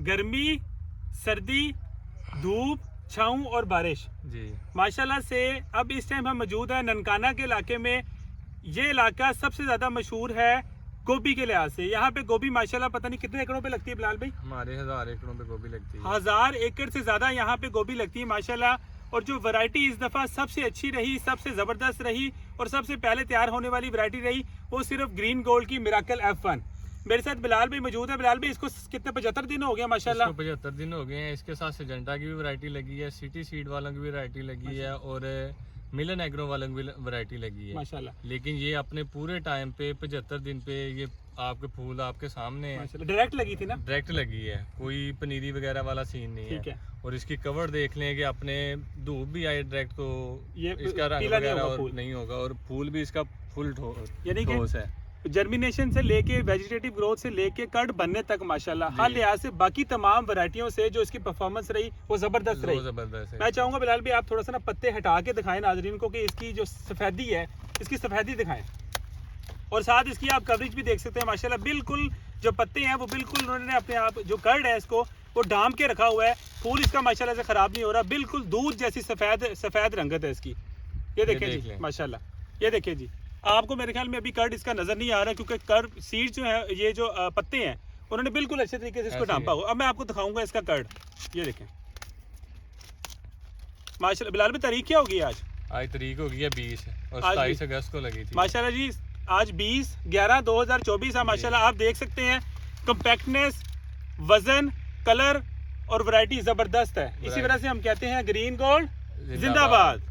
गर्मी, सर्दी, धूप, छाँव और बारिश जी माशाल्लाह से। अब इस टाइम हम मौजूद हैं ननकाना के इलाके में। ये इलाका सबसे ज़्यादा मशहूर है गोभी के लिहाज से। यहाँ पे गोभी माशाल्लाह पता नहीं कितने एकड़ों पे लगती है बिलाल भाई? हमारे 1000 एकड़ों पे गोभी लगती है। 1000 एकड़ से ज़्यादा यहाँ पे गोभी लगती है माशाल्लाह। और जो वैरायटी इस दफ़ा सबसे अच्छी रही, सबसे ज़बरदस्त रही और सबसे पहले तैयार होने वाली वैरायटी रही, वो सिर्फ ग्रीन गोल्ड की मिराकल F1। मेरे साथ बिलाल भाई मौजूद है। बिलाल भाई, इसको कितने 75 दिन हो गया माशाल्लाह? 75 दिन हो गए हैं। इसके साथ सिजेंटा की भी वैरायटी लगी है, सिटी सीड वालों की भी वैरायटी लगी है और मिलन एग्रो वालों की भी वैरायटी लगी है माशाल्लाह। लेकिन ये अपने पूरे टाइम पे 75 दिन पे ये आपके फूल आपके सामने है। डायरेक्ट लगी थी ना? डायरेक्ट लगी है, कोई पनीरी वगैरह वाला सीन नहीं है। और इसकी कवर देख लें कि अपने धूप भी आए डायरेक्ट तो ये इसका रंग वगैरह और नहीं होगा और फूल भी इसका फुल ठोस है। जर्मिनेशन से लेके वेजिटेटिव ग्रोथ से लेके कर्ड बनने तक माशाल्लाह हर लिहाज से बाकी तमाम वैरायटियों से जो इसकी परफॉर्मेंस रही वो जबरदस्त रही। मैं चाहूंगा बिलाल भाई आप थोड़ा सा ना पत्ते हटा के दिखाएं नाजरीन को कि इसकी जो सफेदी है, इसकी सफेदी दिखाएं और साथ इसकी आप कवरेज भी देख सकते हैं माशाल्लाह। बिल्कुल जो पत्ते हैं वो बिल्कुल उन्होंने अपने आप जो कर्ड है इसको वो डाम के रखा हुआ है। फूल इसका माशाल्लाह से खराब नहीं हो रहा, बिल्कुल दूध जैसी सफेद रंगत है इसकी। ये देखें जी माशाल्लाह, ये देखिए जी। आपको मेरे ख्याल में अभी कर्ड इसका नजर नहीं आ रहा क्योंकि कर्ड सीड जो है, ये जो पत्ते हैं उन्होंने बिल्कुल अच्छे तरीके से इसको डांपा हुआ। अब मैं आपको दिखाऊंगा इसका कर्ड। ये देखें माशाल्लाह। बिलाल में तारीख क्या होगी आज? आज तारीख हो गई है 20 और 27 अगस्त को लगी थी माशाल्लाह जी। आज 20/11/2024 है माशाल्लाह। आप देख सकते हैं कंपैक्टनेस, वजन, कलर और वैरायटी जबरदस्त है। इसी वजह से हम कहते हैं ग्रीन गोल्ड जिंदाबाद।